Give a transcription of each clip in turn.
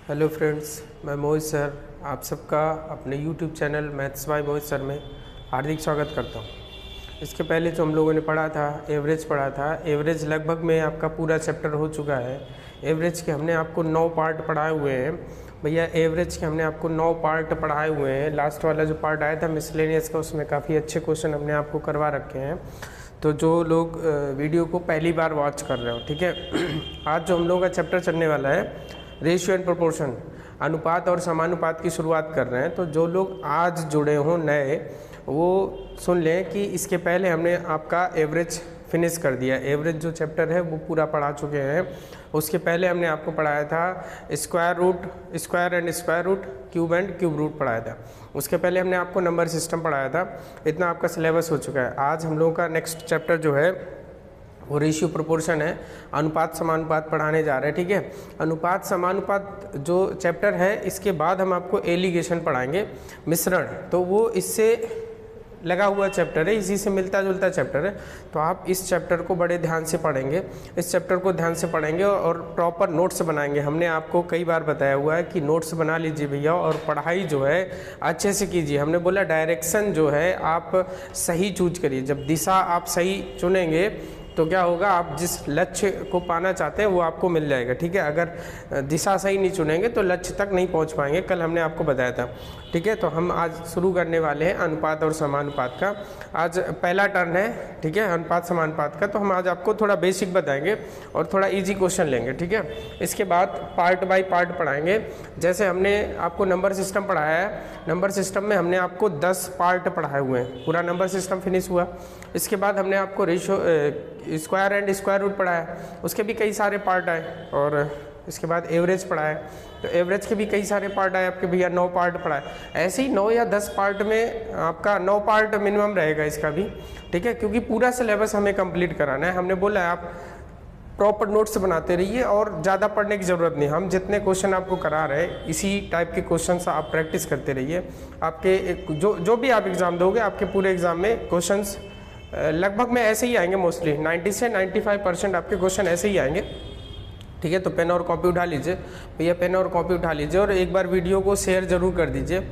Hello friends, मैं मोहित sir आप सबका अपने YouTube channel maths by Mohit sir में हार्दिक स्वागत करता हूं। इसके पहले जो हम लोगों ने पढ़ा था एवरेज पढ़ा था। एवरेज लगभग में आपका पूरा चैप्टर हो चुका है। एवरेज के हमने आपको 9 पार्ट पढ़ाए हुए हैं भैया। एवरेज के हमने आपको 9 पार्ट पढ़ाए हुए हैं। लास्ट वाला जो पार्ट आया था मिसलेनियस का, उसमें काफ़ी अच्छे क्वेश्चन हमने आपको करवा रखे हैं। तो जो लोग वीडियो को पहली बार वॉच कर रहे हो, ठीक है, आज जो हम लोगों का चैप्टर चलने वाला है रेशियो एंड प्रोपोर्शन, अनुपात और समानुपात की शुरुआत कर रहे हैं। तो जो लोग आज जुड़े हों नए, वो सुन लें कि इसके पहले हमने आपका एवरेज फिनिश कर दिया। एवरेज जो चैप्टर है वो पूरा पढ़ा चुके हैं। उसके पहले हमने आपको पढ़ाया था square root, square and square root, cube and cube root पढ़ाया था। उसके पहले हमने आपको नंबर सिस्टम पढ़ाया था। इतना आपका सिलेबस हो चुका है। आज हम लोगों का नेक्स्ट चैप्टर जो है वो रेशियो प्रोपोर्शन है, अनुपात समानुपात पढ़ाने जा रहे हैं, ठीक है। अनुपात समानुपात जो चैप्टर है, इसके बाद हम आपको एलिगेशन पढ़ाएंगे, मिश्रण। तो वो इससे लगा हुआ चैप्टर है, इसी से मिलता जुलता चैप्टर है। तो आप इस चैप्टर को बड़े ध्यान से पढ़ेंगे, इस चैप्टर को ध्यान से पढ़ेंगे और प्रॉपर नोट्स बनाएंगे। हमने आपको कई बार बताया हुआ है कि नोट्स बना लीजिए भैया, और पढ़ाई जो है अच्छे से कीजिए। हमने बोला डायरेक्शन जो है आप सही चूज करिए। जब दिशा आप सही चुनेंगे तो क्या होगा, आप जिस लक्ष्य को पाना चाहते हैं वो आपको मिल जाएगा, ठीक है। अगर दिशा सही नहीं चुनेंगे तो लक्ष्य तक नहीं पहुंच पाएंगे। कल हमने आपको बताया था, ठीक है। तो हम आज शुरू करने वाले हैं अनुपात और समानुपात का। आज पहला टर्न है, ठीक है, अनुपात समानुपात का। तो हम आज आपको थोड़ा बेसिक बताएंगे और थोड़ा इजी क्वेश्चन लेंगे, ठीक है। इसके बाद पार्ट बाय पार्ट पढ़ाएंगे। जैसे हमने आपको नंबर सिस्टम पढ़ाया है, नंबर सिस्टम में हमने आपको 10 पार्ट पढ़ाए हुए हैं, पूरा नंबर सिस्टम फिनिश हुआ। इसके बाद हमने आपको ratio, square and square root पढ़ाया, उसके भी कई सारे पार्ट आए। और इसके बाद एवरेज पढ़ाया, तो एवरेज के भी कई सारे पार्ट आए आपके भैया। 9 पार्ट पढ़ाए। ऐसे ही 9 या 10 पार्ट में आपका 9 पार्ट मिनिमम रहेगा इसका भी, ठीक है, क्योंकि पूरा सिलेबस हमें कंप्लीट कराना है। हमने बोला है आप प्रॉपर नोट्स बनाते रहिए और ज़्यादा पढ़ने की ज़रूरत नहीं। हम जितने क्वेश्चन आपको करा रहे हैं, इसी टाइप के क्वेश्चन आप प्रैक्टिस करते रहिए। आपके जो भी आप एग्ज़ाम दोगे, आपके पूरे एग्ज़ाम में क्वेश्चंस लगभग में ऐसे ही आएंगे। मोस्टली 90 से 95% आपके क्वेश्चन ऐसे ही आएंगे, ठीक है। तो पेन और कॉपी उठा लीजिए भैया, पेन और कॉपी उठा लीजिए और एक बार वीडियो को शेयर ज़रूर कर दीजिए।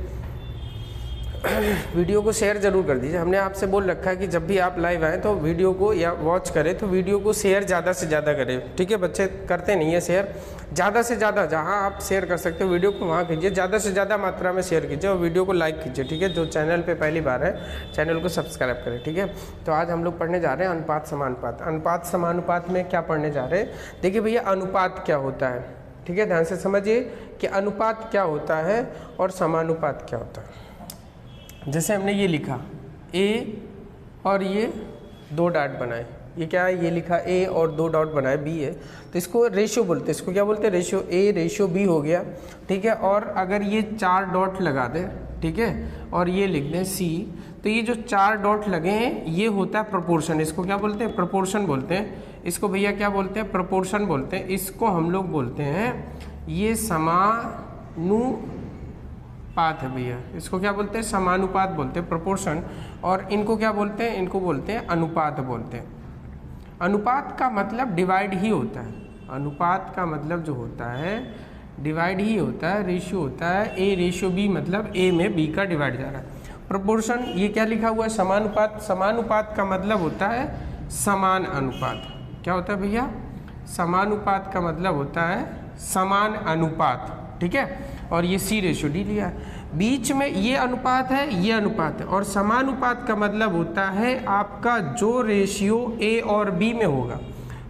वीडियो को शेयर जरूर कर दीजिए। हमने आपसे बोल रखा है कि जब भी आप लाइव आएँ तो वीडियो को या वॉच करें तो वीडियो को शेयर ज़्यादा से ज़्यादा करें, ठीक है। बच्चे करते नहीं है शेयर, ज़्यादा से ज़्यादा जहाँ आप शेयर कर सकते हो वीडियो को वहाँ कीजिए, ज़्यादा से ज़्यादा मात्रा में शेयर कीजिए और वीडियो को लाइक कीजिए, ठीक है। जो चैनल पे पहली बार है चैनल को सब्सक्राइब करें, ठीक है। तो आज हम लोग पढ़ने जा रहे हैं अनुपात समानुपात। अनुपात समानुपात में क्या पढ़ने जा रहे हैं, देखिए भैया, अनुपात क्या होता है, ठीक है। ध्यान से समझिए कि अनुपात क्या होता है और समानुपात क्या होता है। जैसे हमने ये लिखा a और ये 2 डॉट बनाए, ये क्या है, ये लिखा a और 2 डॉट बनाए b है, तो इसको रेशियो बोलते हैं। इसको क्या बोलते हैं, रेशियो a रेशियो b हो गया, ठीक है। और अगर ये 4 डॉट लगा दें, ठीक है, और ये लिख दें c, तो ये जो 4 डॉट लगे हैं ये होता है प्रोपोर्शन। इसको क्या बोलते हैं, प्रोपोर्शन बोलते हैं। इसको भैया क्या बोलते हैं, प्रोपोर्शन बोलते हैं। इसको हम लोग बोलते हैं ये समानुपात है भैया। इसको क्या बोलते हैं, समानुपात बोलते हैं, प्रोपोर्शन। और इनको क्या बोलते हैं, इनको बोलते हैं अनुपात बोलते हैं। अनुपात का मतलब डिवाइड ही होता है। अनुपात का मतलब जो होता है डिवाइड ही होता है, रेशियो होता है। a रेशियो b मतलब a में b का डिवाइड जा रहा है। प्रोपोर्शन ये क्या लिखा हुआ है, समानुपात। समानुपात का मतलब होता है समान अनुपात। क्या होता है भैया, समानुपात का मतलब होता है समान अनुपात, ठीक है। और ये c रेशियो d लिया है, बीच में ये अनुपात है, ये अनुपात है। और समानुपात का मतलब होता है आपका जो रेशियो a और b में होगा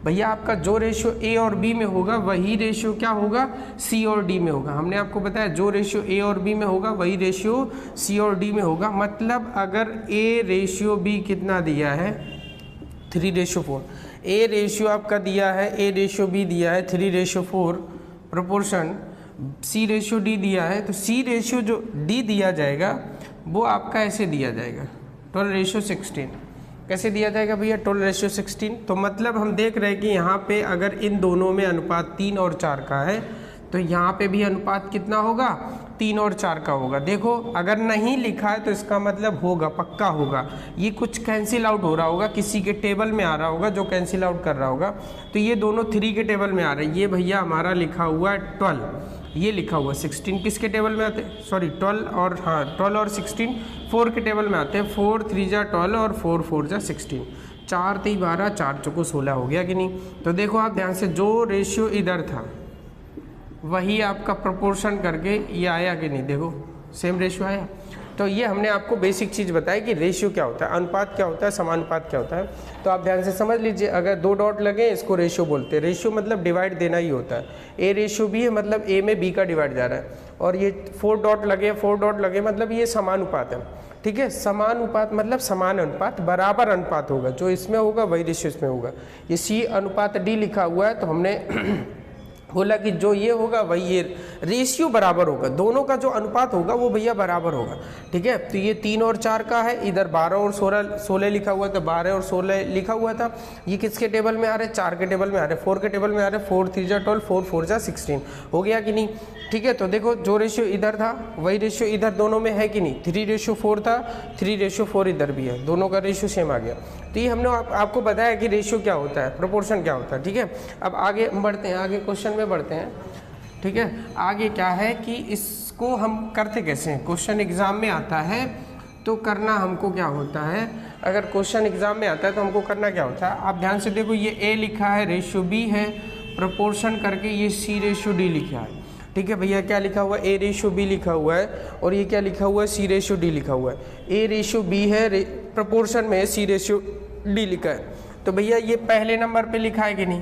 भैया, आपका जो रेशियो a और b में होगा वही रेशियो क्या होगा, c और d में होगा। हमने आपको बताया जो रेशियो a और b में होगा वही रेशियो c और d में होगा। मतलब अगर a रेशियो b कितना दिया है, 3:4, a रेशियो आपका दिया है, a रेशियो b दिया है 3:4 प्रोपोर्शन, c रेशियो d दिया है, तो c रेशियो जो d दिया जाएगा वो आपका ऐसे दिया जाएगा 12:16। कैसे दिया जाएगा भैया, 12:16। तो मतलब हम देख रहे हैं कि यहाँ पे अगर इन दोनों में अनुपात 3 और 4 का है तो यहाँ पे भी अनुपात कितना होगा, 3 और 4 का होगा। देखो अगर नहीं लिखा है तो इसका मतलब होगा, पक्का होगा। ये कुछ कैंसिल आउट हो रहा होगा, किसी के टेबल में आ रहा होगा जो कैंसिल आउट कर रहा होगा। तो ये दोनों 3 के टेबल में आ रहे हैं। ये भैया हमारा लिखा हुआ है 12, ये लिखा हुआ 16 किसके टेबल में आते हैं, सॉरी 12 और 16 4 के टेबल में आते हैं। 4 3 जा 12 और 4 4 जा 16, 4 3 12, 4 चौको 16 हो गया कि नहीं। तो देखो आप ध्यान से, जो रेशियो इधर था वही आपका प्रोपोर्शन करके ये आया कि नहीं, देखो सेम रेशियो आया। तो ये हमने आपको बेसिक चीज़ बताई कि रेशियो क्या होता है, अनुपात क्या होता है, समानुपात क्या होता है। तो आप ध्यान से समझ लीजिए, अगर 2 डॉट लगे इसको रेशियो बोलते हैं। रेशियो मतलब डिवाइड देना ही होता है। ए रेशियो बी है मतलब ए में बी का डिवाइड जा रहा है। और ये 4 डॉट लगे मतलब ये समानुपात है। ठीक है, समानुपात मतलब समान अनुपात, बराबर अनुपात होगा। जो इसमें होगा वही रेशियो इसमें होगा। ये सी अनुपात डी लिखा हुआ है, तो हमने बोला कि जो ये होगा वही ये रेशियो बराबर होगा, दोनों का जो अनुपात होगा वो भैया बराबर होगा। ठीक है, तो ये 3 और 4 का है, इधर 12 और 16 लिखा हुआ था, 12 और 16 लिखा हुआ था। ये किसके टेबल में आ रहे हैं, 4 के टेबल में आ रहे हैं, 4 के टेबल में आ रहे हैं। 4 3 जा 12, 4 4 जा 16 हो गया कि नहीं। ठीक है, तो देखो जो रेशियो इधर था वही रेशियो इधर दोनों में है कि नहीं। 3:4 था, 3:4 इधर भी है, दोनों का रेशियो सेम आ गया। तो ये हमने आपको बताया कि रेशियो क्या होता है, प्रोपोर्शन क्या होता है। ठीक है, अब आगे बढ़ते हैं, आगे क्वेश्चन में बढ़ते हैं। ठीक है, आगे क्या है कि इसको हम करते कैसे हैं। क्वेश्चन एग्जाम में आता है तो करना हमको क्या होता है, अगर क्वेश्चन एग्जाम में आता है तो हमको करना क्या होता है। आप ध्यान से देखो, ये ए लिखा है, रेशियो बी है, प्रोपोर्शन करके ये C/D लिखा है। ठीक है भैया, क्या लिखा हुआ है, A/B लिखा हुआ है, और ये क्या लिखा हुआ है, C/D लिखा हुआ है। A/B है, प्रोपोर्शन में C/D लिखा है। तो भैया ये पहले नंबर पे लिखा है कि नहीं,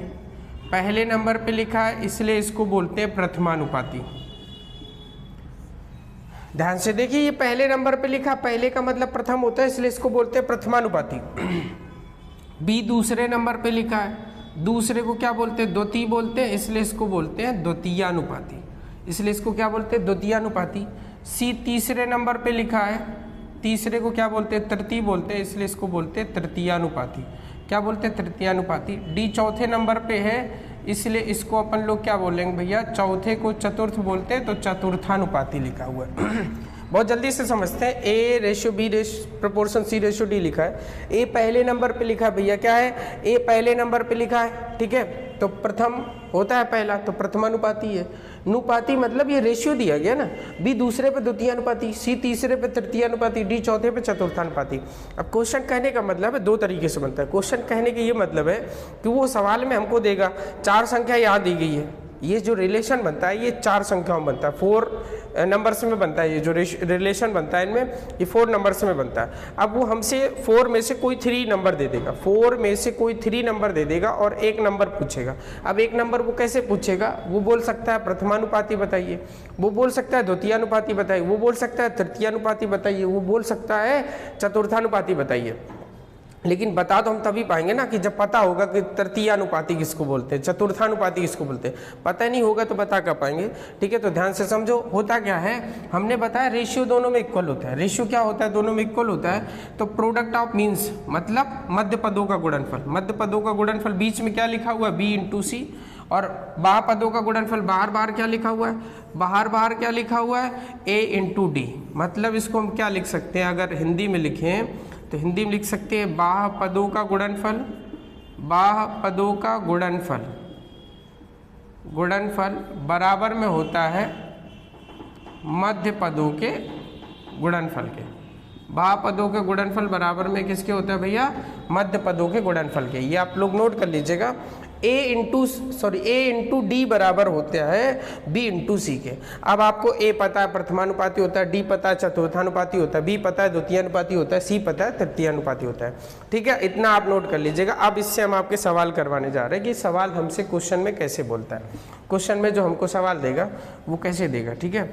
पहले नंबर पे लिखा है, इसलिए इसको बोलते हैं प्रथमानुपाती। ध्यान से देखिए, ये पहले नंबर पे लिखा, पहले का मतलब प्रथम होता है, इसलिए इसको बोलते हैं प्रथमानुपाती। बी दूसरे नंबर पे लिखा है, दूसरे को क्या बोलते हैं, द्वितीय बोलते हैं, इसलिए इसको बोलते हैं द्वितीयानुपाती, इसलिए इसको क्या बोलते हैं, द्वितीयानुपाती। सी तीसरे नंबर पे लिखा है, तीसरे को क्या बोलते हैं, तृतीय बोलते हैं, इसलिए इसको बोलते हैं तृतीयानुपाती। क्या बोलते हैं, तृतीयानुपाती। डी चौथे नंबर पे है, इसलिए इसको अपन लोग क्या बोलेंगे भैया, चौथे को चतुर्थ बोलते हैं, तो चतुर्थानुपाती लिखा हुआ है। बहुत जल्दी से समझते हैं। A/B प्रोपोर्शन C/D लिखा है, ए पहले नंबर पे लिखा है भैया, क्या है, ए पहले नंबर पे लिखा है। ठीक है, तो प्रथम होता है पहला, तो प्रथमानुपाती है। अनुपाती मतलब ये रेशियो दिया गया ना, बी दूसरे पे द्वितीयानुपाती, सी तीसरे पे तृतीयानुपाती, डी चौथे पे चतुर्थानुपाती। अब क्वेश्चन कहने का मतलब है 2 तरीके से बनता है। क्वेश्चन कहने का ये मतलब है कि वो सवाल में हमको देगा 4 संख्या यहाँ दी गई है, ये जो रिलेशन बनता है ये 4 संख्याओं में बनता है, 4 नंबर्स में बनता है। ये जो रिलेशन बनता है इनमें, ये 4 नंबर्स में बनता है। अब वो हमसे 4 में से कोई 3 नंबर दे देगा, 4 में से कोई 3 नंबर दे देगा और 1 नंबर पूछेगा। अब 1 नंबर वो कैसे पूछेगा, वो बोल सकता है प्रथमानुपाती बताइए, वो बोल सकता है द्वितीयानुपाती बताइए, वो बोल सकता है तृतीयानुपाती बताइए, वो बोल सकता है चतुर्थानुपाती बताइए। लेकिन बता तो हम तभी पाएंगे ना कि जब पता होगा कि तृतीयानुपाती किसको बोलते हैं, चतुर्थानुपाती किसको बोलते हैं। पता नहीं होगा तो बता कर पाएंगे। ठीक है, तो ध्यान से समझो, होता क्या है, हमने बताया रेशियो दोनों में इक्वल होता है। रेशियो क्या होता है, दोनों में इक्वल होता है। तो प्रोडक्ट ऑफ मीन्स मतलब मध्य पदों का गुणनफल, मध्य पदों का गुणनफल, बीच में क्या लिखा हुआ है, B/C, और बाहर पदों का गुणनफल, बाहर क्या लिखा हुआ है, बाहर क्या लिखा हुआ है, A/D। मतलब इसको हम क्या लिख सकते हैं, अगर हिंदी में लिखें तो हिंदी में लिख सकते हैं बाह्य पदों का गुणनफल, बाह्य पदों का गुणनफल बराबर में होता है मध्य पदों के गुणनफल के। बाह्य पदों के गुणनफल बराबर में किसके होता है भैया, मध्य पदों के गुणनफल के। ये आप लोग नोट कर लीजिएगा। A इंटू डी बराबर होता है B/C के। अब आपको A पता है प्रथमानुपाती होता है, D पता है चतुर्थानुपाती होता है, B पता है द्वितीयानुपाती होता है, C पता है तृतीयानुपाती होता है। ठीक है, इतना आप नोट कर लीजिएगा। अब इससे हम आपके सवाल करवाने जा रहे हैं कि सवाल हमसे क्वेश्चन में कैसे बोलता है, क्वेश्चन में जो हमको सवाल देगा वो कैसे देगा। ठीक है,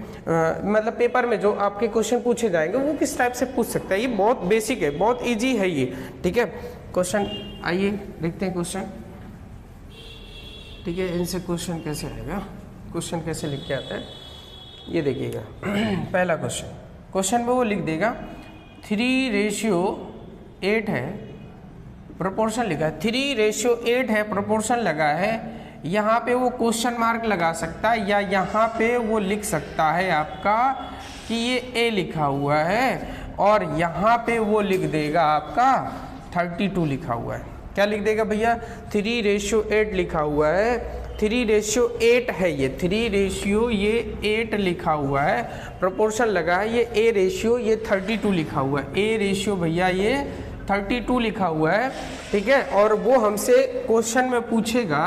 मतलब पेपर में जो आपके क्वेश्चन पूछे जाएंगे वो किस टाइप से पूछ सकता है। ये बहुत बेसिक है, बहुत ईजी है ये। ठीक है, क्वेश्चन आइए देखते हैं क्वेश्चन। ठीक है, इनसे क्वेश्चन कैसे आएगा, क्वेश्चन कैसे लिख के आता है ये देखिएगा। पहला क्वेश्चन में वो लिख देगा 3:8 है, प्रोपोर्शन लिखा है, 3:8 है, प्रोपोर्शन लगा है, यहाँ पे वो क्वेश्चन मार्क लगा सकता है या यहाँ पे वो लिख सकता है आपका कि ये ए लिखा हुआ है, और यहाँ पे वो लिख देगा आपका 32 लिखा हुआ है। क्या लिख देगा भैया? 3:8 लिखा हुआ है, 3:8 है ये, 3:8 लिखा हुआ है, प्रोपोर्शन लगा है, ये ए रेशियो ये 32 लिखा हुआ है, ए रेशियो भैया ये 32 लिखा हुआ है, ठीक है। और वो हमसे क्वेश्चन में पूछेगा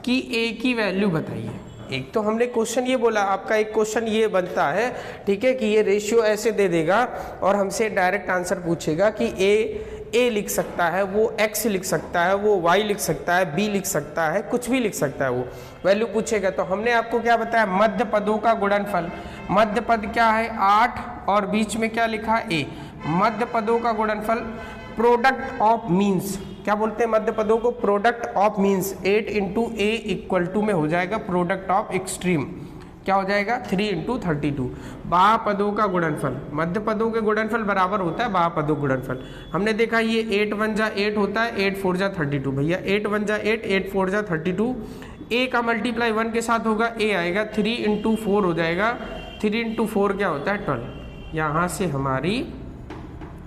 कि ए की वैल्यू बताइए। एक तो हमने क्वेश्चन ये बोला, आपका एक क्वेश्चन ये बनता है, ठीक है, कि ये रेशियो ऐसे दे देगा और हमसे डायरेक्ट आंसर पूछेगा कि ए लिख सकता है, वो x लिख सकता है, वो y लिख सकता है, b लिख सकता है, कुछ भी लिख सकता है, वो वैल्यू पूछेगा। तो हमने आपको क्या बताया? मध्य पदों का गुणनफल। मध्य पद क्या है? 8, और बीच में क्या लिखा? a। मध्य पदों का गुणनफल प्रोडक्ट ऑफ मीन्स, क्या बोलते हैं मध्य पदों को? Product of means 8 × a equal to में हो जाएगा प्रोडक्ट ऑफ एक्सट्रीम, क्या हो जाएगा? 3 × 32। बाह्य पदों का गुणनफल, मध्य पदों के गुणनफल बराबर होता है बाह्य पदों गुणनफल। हमने देखा ये 8 × 1 = 8 होता है, 8 × 4 = 32 भैया, 8 × 1 = 8, 8 × 4 = 32। a का मल्टीप्लाई 1 के साथ होगा, a आएगा, 3 × 4 हो जाएगा, 3 × 4 क्या होता है? 12। यहाँ से हमारी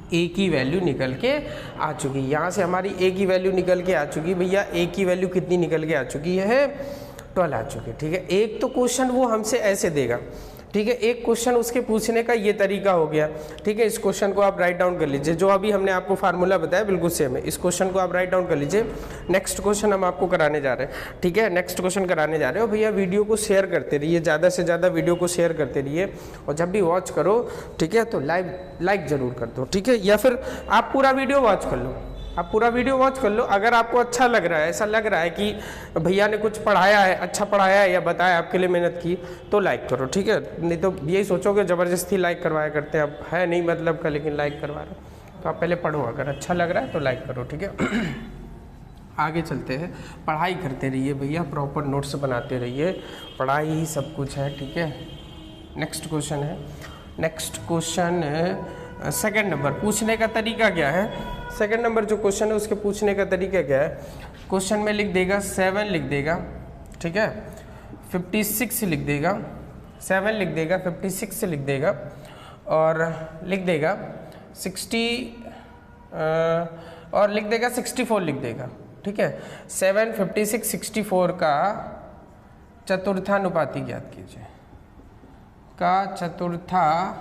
a की वैल्यू निकल के आ चुकी, यहाँ से हमारी a की वैल्यू निकल के आ चुकी भैया। a की वैल्यू कितनी निकल के आ चुकी है? 12 आ चुकी है, ठीक है। एक तो क्वेश्चन वो हमसे ऐसे देगा, ठीक है, एक क्वेश्चन उसके पूछने का ये तरीका हो गया, ठीक है। इस क्वेश्चन को आप राइट डाउन कर लीजिए, जो अभी हमने आपको फार्मूला बताया बिल्कुल सेम है। इस क्वेश्चन को आप राइट डाउन कर लीजिए। नेक्स्ट क्वेश्चन हम आपको कराने जा रहे हैं, ठीक है, नेक्स्ट क्वेश्चन कराने जा रहे हो भैया। वीडियो को शेयर करते रहिए, ज़्यादा से ज़्यादा वीडियो को शेयर करते रहिए, और जब भी वॉच करो, ठीक है, तो लाइक ज़रूर कर दो, ठीक है, या फिर आप पूरा वीडियो वॉच कर लो, आप पूरा वीडियो वॉच कर लो। अगर आपको अच्छा लग रहा है, ऐसा लग रहा है कि भैया ने कुछ पढ़ाया है, अच्छा पढ़ाया है या बताया, आपके लिए मेहनत की, तो लाइक करो, ठीक है। नहीं तो यही सोचोगे ज़बरदस्ती लाइक करवाया करते हैं, अब है नहीं मतलब का, लेकिन लाइक करवा रहे हो, तो आप पहले पढ़ो, अगर अच्छा लग रहा है तो लाइक करो, ठीक है। आगे चलते हैं, पढ़ाई करते रहिए भैया, प्रॉपर नोट्स बनाते रहिए, पढ़ाई ही सब कुछ है, ठीक है। नेक्स्ट क्वेश्चन है, नेक्स्ट क्वेश्चन सेकंड नंबर। पूछने का तरीका क्या है? सेकंड नंबर जो क्वेश्चन है उसके पूछने का तरीका क्या है? क्वेश्चन में लिख देगा 7 लिख देगा, ठीक है, 56 लिख देगा, 7 लिख देगा, 56 लिख देगा, और लिख देगा 60 और लिख देगा 64 लिख देगा, ठीक है। 7, 56, 64 का चतुर्थानुपाती ज्ञात कीजिए, का चतुर्थानुपाती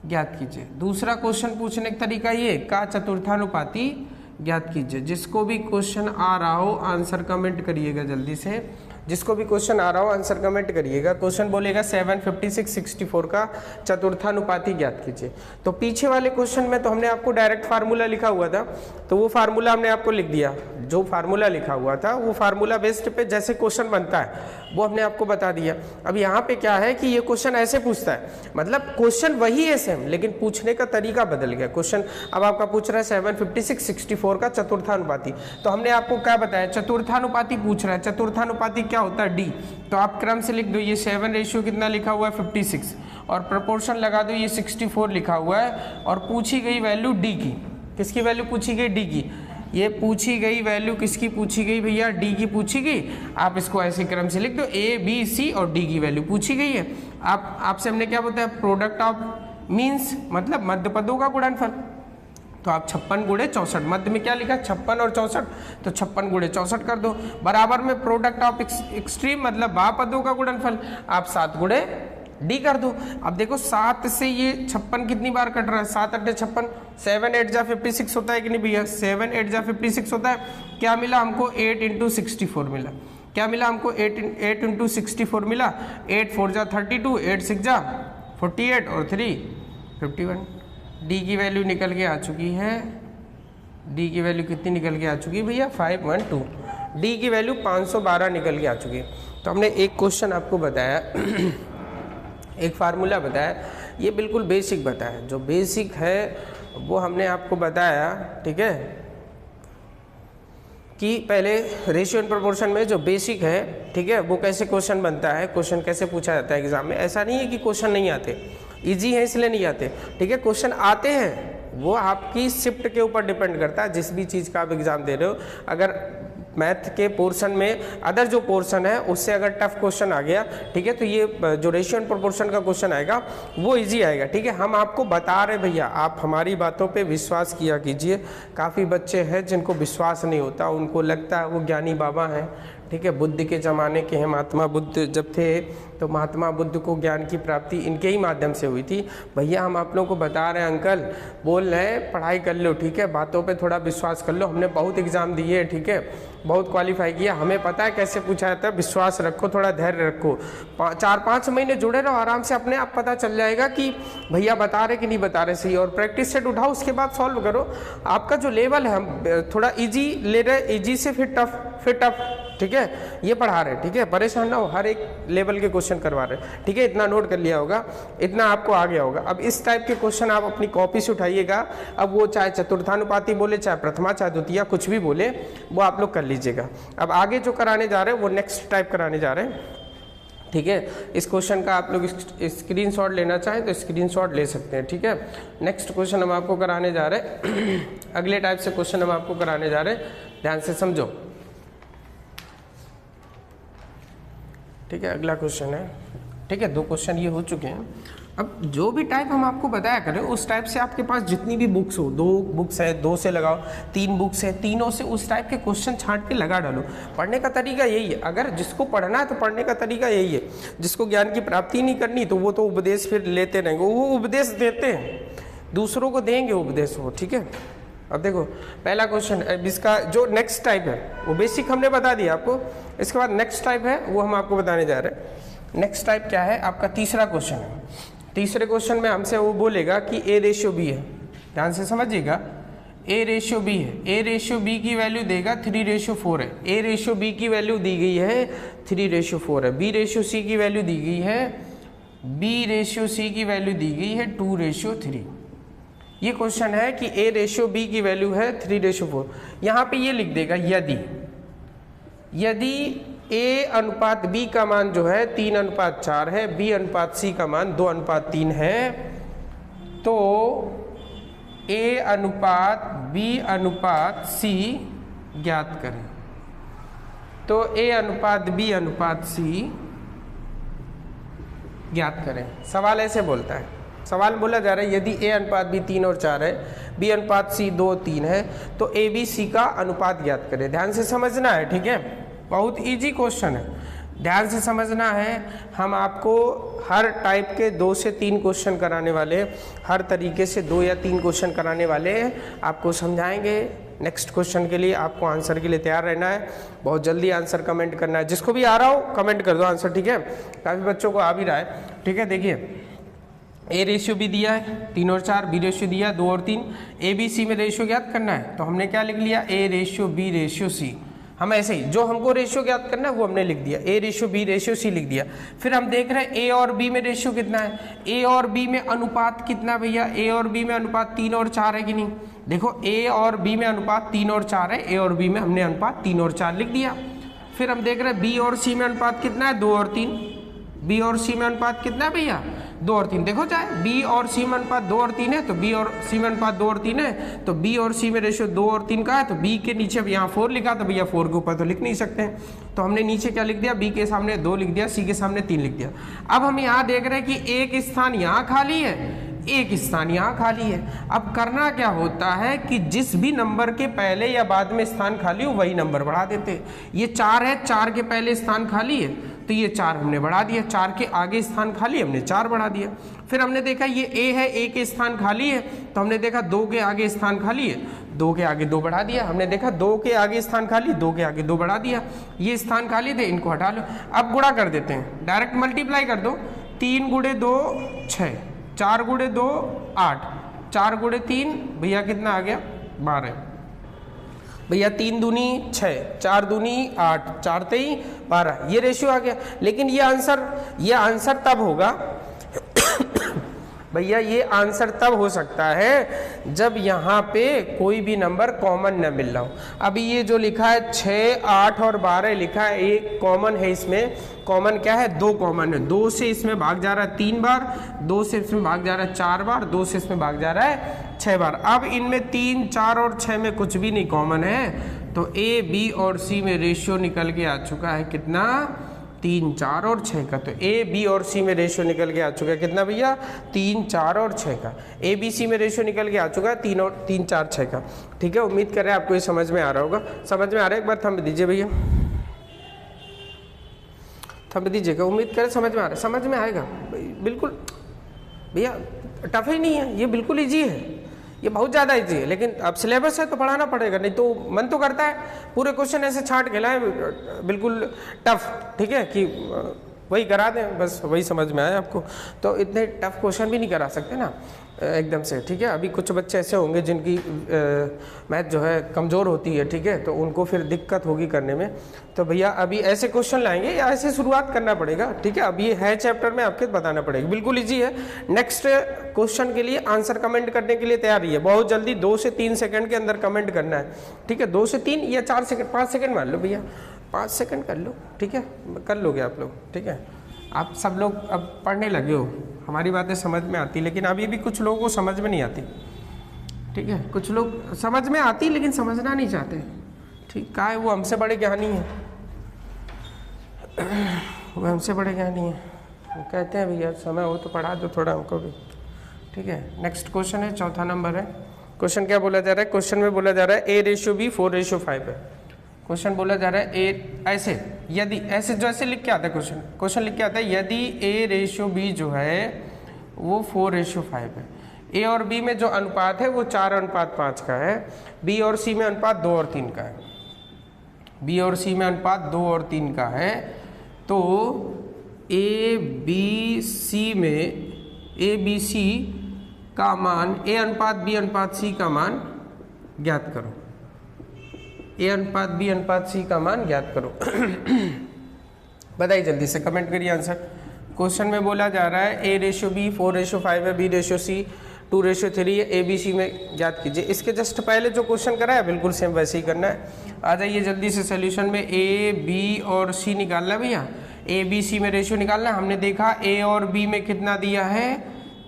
ज्ञात कीजिए। दूसरा क्वेश्चन पूछने का तरीका ये, का चतुर्थानुपाती ज्ञात कीजिए। जिसको भी क्वेश्चन आ रहा हो आंसर कमेंट करिएगा जल्दी से, जिसको भी क्वेश्चन आ रहा हो आंसर कमेंट करिएगा। क्वेश्चन बोलेगा 7, 56, 64 का चतुर्थानुपाती ज्ञात कीजिए। तो पीछे वाले क्वेश्चन में तो हमने आपको डायरेक्ट फार्मूला लिखा हुआ था, तो वो फार्मूला हमने आपको लिख दिया, जो फार्मूला लिखा हुआ था वो फार्मूला बेस्ड पे जैसे क्वेश्चन बनता है वो हमने आपको बता दिया। अब यहाँ पे क्या है कि ये क्वेश्चन ऐसे पूछता है, मतलब क्वेश्चन वही है सेम, लेकिन पूछने का तरीका बदल गया। क्वेश्चन अब आपका पूछ रहा है 7, 56, 64 का चतुर्थानुपाती, तो हमने आपको क्या बताया? चतुर्थानुपाती पूछ रहा है। चतुर्थानुपाती क्या होता है? डी। तो आप क्रम से लिख दो, ये 7 रेशियो कितना लिखा हुआ है? 56, और प्रोपोर्शन लगा दो, ये 64 लिखा हुआ है, और पूछी गई वैल्यू डी की। किसकी वैल्यू पूछी गई? डी की। ये पूछी गई वैल्यू किसकी पूछी गई भैया? डी की पूछी गई। आप इसको ऐसे क्रम से लिख दो, ए बी सी और डी की वैल्यू पूछी गई है। आपसे हमने क्या बताया? प्रोडक्ट ऑफ मीन्स मतलब मध्य पदों का गुणनफल। तो आप 56 × 64, मध्य में क्या लिखा? 56 और 64, तो 56 × 64 कर दो। बराबर में प्रोडक्ट ऑफ एक्सट्रीम मतलब बाह्य पदों का गुणनफल, आप 7 × डी कर दो। अब देखो 7 से ये 56 कितनी बार कट रहा है? 7 × 8 = 56, 7 × 8 = 56 होता है कि नहीं भैया? 7 × 8 = 56 होता है। क्या मिला हमको? 8 × 64 मिला। क्या मिला हमको? 8 × 64 मिला। 8 × 4 = 32, 8 × 6 = 48 और 3 51। डी की वैल्यू निकल के आ चुकी है। डी की वैल्यू कितनी निकल के आ चुकी है भैया? 512। डी की वैल्यू 512 निकल के आ चुकी है। तो हमने एक क्वेश्चन आपको बताया एक फार्मूला बताया, ये बिल्कुल बेसिक बताया, जो बेसिक है वो हमने आपको बताया, ठीक है, कि पहले रेशियो एंड प्रोपोर्शन में जो बेसिक है, ठीक है, वो कैसे क्वेश्चन बनता है, क्वेश्चन कैसे पूछा जाता है एग्जाम में। ऐसा नहीं है कि क्वेश्चन नहीं आते, इजी है इसलिए नहीं आते, ठीक है, क्वेश्चन आते हैं, वो आपकी शिफ्ट के ऊपर डिपेंड करता है। जिस भी चीज़ का आप एग्ज़ाम दे रहे हो, अगर मैथ के पोर्शन में अदर जो पोर्शन है उससे अगर टफ क्वेश्चन आ गया, ठीक है, तो ये जो रेशियो एंड प्रोपोर्शन का क्वेश्चन आएगा वो इजी आएगा, ठीक है। हम आपको बता रहे भैया, आप हमारी बातों पे विश्वास किया कीजिए। काफ़ी बच्चे हैं जिनको विश्वास नहीं होता, उनको लगता है वो ज्ञानी बाबा हैं, ठीक है, बुद्ध के ज़माने के हैं। महात्मा बुद्ध जब थे तो महात्मा बुद्ध को ज्ञान की प्राप्ति इनके ही माध्यम से हुई थी। भैया हम आप लोगों को बता रहे हैं, अंकल बोल रहे हैं पढ़ाई कर लो, ठीक है, बातों पे थोड़ा विश्वास कर लो। हमने बहुत एग्ज़ाम दिए, ठीक है, बहुत क्वालिफाई किया, हमें पता है कैसे पूछा जाता है। विश्वास रखो, थोड़ा धैर्य रखो, 4-5 महीने जुड़े रहो, आराम से अपने आप पता चल जाएगा कि भैया बता रहे कि नहीं बता रहे सही। और प्रैक्टिस सेट उठाओ, उसके बाद सॉल्व करो। आपका जो लेवल है हम थोड़ा ईजी ले रहे, ईजी से फिर टफ, ठीक है, ये पढ़ा रहे, ठीक है, परेशान ना हो, हर एक लेवल के क्वेश्चन करवा रहे, ठीक है। इतना नोट कर लिया होगा, इतना आपको आ गया होगा। अब इस टाइप के क्वेश्चन आप अपनी कॉपी से उठाइएगा। अब वो चाहे चतुर्थानुपाती बोले, चाहे प्रथमा, चाहे द्वितीय, कुछ भी बोले, वो आप लोग कर लीजिएगा। अब आगे जो कराने जा रहे हैं वो नेक्स्ट टाइप कराने जा रहे हैं, ठीक है। इस क्वेश्चन का आप लोग स्क्रीनशॉट लेना चाहें तो स्क्रीनशॉट ले सकते हैं, ठीक है। नेक्स्ट क्वेश्चन हम आपको कराने जा रहे हैं अगले टाइप से क्वेश्चन हम आपको कराने जा रहे हैं, ध्यान से समझो, ठीक है। अगला क्वेश्चन है, ठीक है, 2 क्वेश्चन ये हो चुके हैं। अब जो भी टाइप हम आपको बताया करें उस टाइप से आपके पास जितनी भी बुक्स हो, 2 बुक्स है 2 से लगाओ, 3 बुक्स है 3 से उस टाइप के क्वेश्चन छांट के लगा डालो। पढ़ने का तरीका यही है, अगर जिसको पढ़ना है तो पढ़ने का तरीका यही है। जिसको ज्ञान की प्राप्ति नहीं करनी तो वो तो उपदेश फिर लेते रहेंगे, वो उपदेश देते हैं, दूसरों को देंगे उपदेश वो, ठीक है। अब देखो पहला क्वेश्चन, इसका जो नेक्स्ट टाइप है वो बेसिक हमने बता दिया आपको, इसके बाद नेक्स्ट टाइप है वो हम आपको बताने जा रहे हैं। नेक्स्ट टाइप क्या है, आपका तीसरा क्वेश्चन है। तीसरे क्वेश्चन में हमसे वो बोलेगा कि A/B है, ध्यान से समझिएगा, A/B है, A/B की वैल्यू देगा 3/4 है, A/B की वैल्यू दी गई है 3/4 है, B/C की वैल्यू दी गई है, B/C की वैल्यू दी गई है 2/3। ये क्वेश्चन है कि A/B की वैल्यू है 3/4। यहाँ पे ये लिख देगा यदि A/B का मान जो है 3:4 है, B/C का मान 2:3 है, तो A/B/C ज्ञात करें। तो A/B/C ज्ञात करें। सवाल ऐसे बोलता है, सवाल बोला जा रहा है यदि A/B 3 और 4 है, B/C 2 और 3 है, तो ABC का अनुपात ज्ञात करें। ध्यान से समझना है, ठीक है, बहुत इजी क्वेश्चन है, ध्यान से समझना है। हम आपको हर टाइप के 2 से 3 क्वेश्चन कराने वाले, हर तरीके से 2 या 3 क्वेश्चन कराने वाले हैं, आपको समझाएंगे। नेक्स्ट क्वेश्चन के लिए आपको आंसर के लिए तैयार रहना है, बहुत जल्दी आंसर कमेंट करना है। जिसको भी आ रहा हो कमेंट कर दो आंसर, ठीक है, काफ़ी बच्चों को आ भी रहा है, ठीक है। देखिए A/B दिया है 3 और 4, B/C दिया 2 और 3, ABC में रेशियो ज्ञात करना है, तो हमने क्या लिख लिया A/B/C। हम ऐसे ही जो हमको रेशियो ज्ञात करना है वो हमने लिख दिया, A/B/C लिख दिया। फिर हम देख रहे हैं A और B में रेशियो कितना है, A और B में अनुपात कितना भैया, A और B में अनुपात 3 और 4 है कि नहीं। देखो A और B में अनुपात 3 और 4 है, A और B में हमने अनुपात 3 और 4 लिख दिया। फिर हम देख रहे हैं B और C में अनुपात कितना है, 2 और 3, B और C में अनुपात कितना है भैया, 2 और 3। देखो चाहे B और C में अनुपात 2 और 3 है, तो B और C में अनुपात 2 और 3 है, तो B और C में रेशियो 2 और 3 का है, तो B के नीचे अब यहाँ 4 लिखा, तो भैया 4 के ऊपर तो लिख नहीं सकते हैं, तो हमने नीचे क्या लिख दिया, B के सामने 2 लिख दिया, C के सामने 3 लिख दिया। अब हम यहाँ देख रहे हैं कि एक स्थान यहाँ खाली है, एक स्थान यहाँ खाली है। अब करना क्या होता है कि जिस भी नंबर के पहले या बाद में स्थान खाली हो वही नंबर बढ़ा देते हैं। ये 4 है, 4 के पहले स्थान खाली है, तो ये 4 हमने बढ़ा दिया, 4 के आगे स्थान खाली हमने 4 बढ़ा दिया। फिर हमने देखा ये A है, A के स्थान खाली है, तो हमने देखा 2 के आगे स्थान खाली है, 2 के आगे 2 बढ़ा दिया। हमने देखा 2 के आगे स्थान खाली, 2 के आगे 2 बढ़ा दिया। ये स्थान खाली थे, इनको हटा लो। अब गुणा कर देते हैं, डायरेक्ट मल्टीप्लाई कर दो, 3 × 2 6, 4 × 2 8, 4 × 3 भैया कितना आ गया 12 भैया, 3 दूनी 6, 4 दूनी 8, 4 तेई 12, ये रेशियो आ गया। लेकिन ये आंसर तब होगा भैया, ये आंसर तब हो सकता है जब यहाँ पे कोई भी नंबर कॉमन न मिल रहा हो। अभी ये जो लिखा है 6, 8 और 12 लिखा है, एक कॉमन है, इसमें कॉमन क्या है, 2 कॉमन है, 2 से इसमें भाग जा रहा है 3 बार, 2 से इसमें भाग जा रहा है 4 बार, 2 से इसमें भाग जा रहा है 6 बार। अब इनमें 3, 4 और 6 में कुछ भी नहीं कॉमन है, तो ए बी और सी में रेशियो निकल के आ चुका है कितना, 3, 4 और 6 का। तो ए बी और सी में रेशियो निकल के आ चुका है कितना भैया, 3, 4 और 6 का। ए बी सी में रेशियो निकल के आ चुका है 3, 4, 6 का। ठीक है, उम्मीद कर रहे हैं आपको ये समझ में आ रहा होगा। समझ में आ रहा है, एक बार थंब दीजिए भैया, थंब दीजिएगा। उम्मीद करें समझ में आ रहा है, समझ में आएगा बिल्कुल भैया, टफ ही नहीं है ये, बिल्कुल ईजी है, ये बहुत ज़्यादा ईजी है। लेकिन अब सिलेबस है तो पढ़ाना पड़ेगा, नहीं तो मन तो करता है पूरे क्वेश्चन ऐसे छांट के लाए बिल्कुल टफ, ठीक है, कि वही करा दें, बस वही समझ में आए आपको। तो इतने टफ क्वेश्चन भी नहीं करा सकते ना एकदम से, ठीक है। अभी कुछ बच्चे ऐसे होंगे जिनकी मैथ जो है कमज़ोर होती है, ठीक है, तो उनको फिर दिक्कत होगी करने में। तो भैया अभी ऐसे क्वेश्चन लाएंगे या ऐसे शुरुआत करना पड़ेगा, ठीक है। अब ये है चैप्टर में आपके बताना पड़ेगा, बिल्कुल ईजी है। नेक्स्ट क्वेश्चन के लिए आंसर कमेंट करने के लिए तैयार रहिए, बहुत जल्दी 2 से 3 सेकंड के अंदर कमेंट करना है, ठीक है। 2 से 3 या 4 सेकंड, 5 सेकंड मान लो भैया, 5 सेकंड कर लो, ठीक है, कर लोगे आप लोग, ठीक है। आप सब लोग अब पढ़ने लगे हो, हमारी बातें समझ में आती, लेकिन अभी भी कुछ लोगों को समझ में नहीं आती, ठीक है। कुछ लोग समझ में आती लेकिन समझना नहीं चाहते, ठीक, क्या है, वो हमसे बड़े ज्ञानी हैं, वो हमसे बड़े ज्ञानी हैं, वो कहते हैं भैया समय हो तो पढ़ा दो थोड़ा हमको भी, ठीक है। नेक्स्ट क्वेश्चन है, चौथा नंबर है। क्वेश्चन क्या बोला जा रहा है, क्वेश्चन में बोला जा रहा है A/B 4/5 है। क्वेश्चन बोला जा रहा है ए ऐसे, यदि ऐसे जो ऐसे लिख के आता है क्वेश्चन लिख के आता है, यदि A/B जो है वो 4/5 है। ए और बी में जो अनुपात है वो 4:5 का है, बी और सी में अनुपात 2 और 3 का है, बी और सी में अनुपात 2 और 3 का है। तो ABC में ABC का मान A/B/C का मान ज्ञात करो, A/B/C का मान ज्ञात करो। बताइए जल्दी से, कमेंट करिए आंसर। क्वेश्चन में बोला जा रहा है A/B 4/5 है, B/C 2/3 है, ABC में ज्ञात कीजिए। इसके जस्ट पहले जो क्वेश्चन करा है बिल्कुल सेम वैसे ही करना है। आ जाइए जल्दी से सोल्यूशन में, A, B और C निकालना है भैया, ABC में रेशियो निकालना है। हमने देखा A और B में कितना दिया है,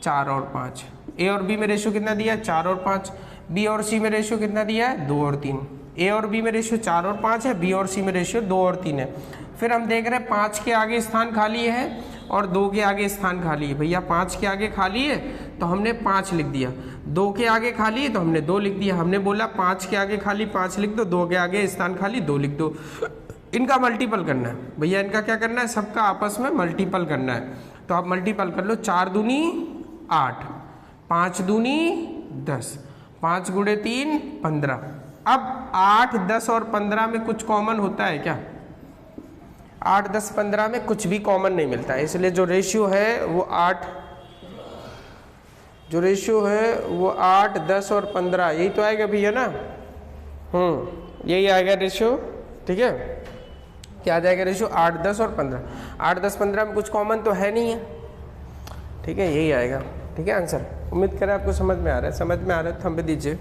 4 और 5। A और B में रेशियो कितना दिया है, 4 और 5। B और C में रेशियो कितना दिया है, 2 और 3। A और B में रेशियो 4 और 5 है, B और C में रेशियो 2 और 3 है। फिर हम देख रहे हैं 5 के आगे स्थान खाली है और 2 के आगे स्थान खाली है। भैया 5 के आगे खाली है तो हमने 5 लिख दिया, 2 के आगे खाली है तो हमने 2 लिख दिया। हमने बोला 5 के आगे खाली 5 लिख दो, 2 के आगे स्थान खाली 2 लिख दो। इनका मल्टीपल करना है भैया, इनका क्या करना है, सबका आपस में मल्टीपल करना है। तो आप मल्टीपल कर लो, 4 दूनी 8, 5 दूनी 10, 5 गुणे 3 15। अब 8, 10 और 15 में कुछ कॉमन होता है क्या, 8, 10, 15 में कुछ भी कॉमन नहीं मिलता है, इसलिए जो रेशियो है वो 8, जो रेशियो है वो 8, 10 और 15 यही तो आएगा भैया ना, यही आएगा रेशियो, ठीक है। क्या आ जाएगा रेशियो, 8, 10 और 15। 8, 10, 15 में कुछ कॉमन तो है नहीं है, ठीक है, यही आएगा, ठीक है आंसर। उम्मीद करें आपको समझ में आ रहा है, समझ में आ रहा है थंब दीजिए,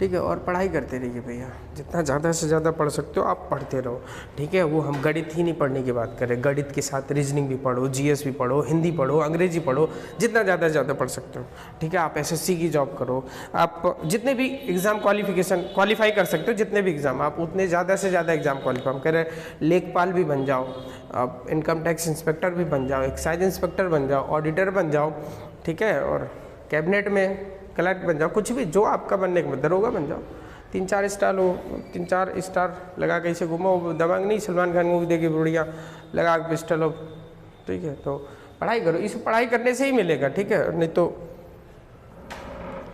ठीक है। और पढ़ाई करते रहिए भैया, जितना ज़्यादा से ज़्यादा पढ़ सकते हो आप पढ़ते रहो, ठीक है। वो हम गणित ही नहीं पढ़ने की बात करें, गणित के साथ रीजनिंग भी पढ़ो, GS भी पढ़ो, हिंदी पढ़ो, अंग्रेजी पढ़ो, जितना ज़्यादा से ज़्यादा पढ़ सकते हो, ठीक है। आप SSC की जॉब करो, आप जितने भी एग्ज़ाम क्वालिफाई कर सकते हो, जितने भी एग्ज़ाम आप उतने ज़्यादा से ज़्यादा एग्ज़ाम क्वालिफाई करें। लेखपाल भी बन जाओ, आप इनकम टैक्स इंस्पेक्टर भी बन जाओ, एक्साइज इंस्पेक्टर बन जाओ, ऑडिटर बन जाओ, ठीक है, और कैबिनेट में क्लर्क बन जाओ, कुछ भी जो आपका बनने का दरोगा बन जाओ। 3-4 स्टार हो, 3-4 स्टार लगा के ऐसे घूमो, दबंग नहीं, सलमान खान मूवी देखी बुढ़िया लगा के पिस्टल हो, ठीक है। तो पढ़ाई करो, इस पढ़ाई करने से ही मिलेगा, ठीक है, नहीं तो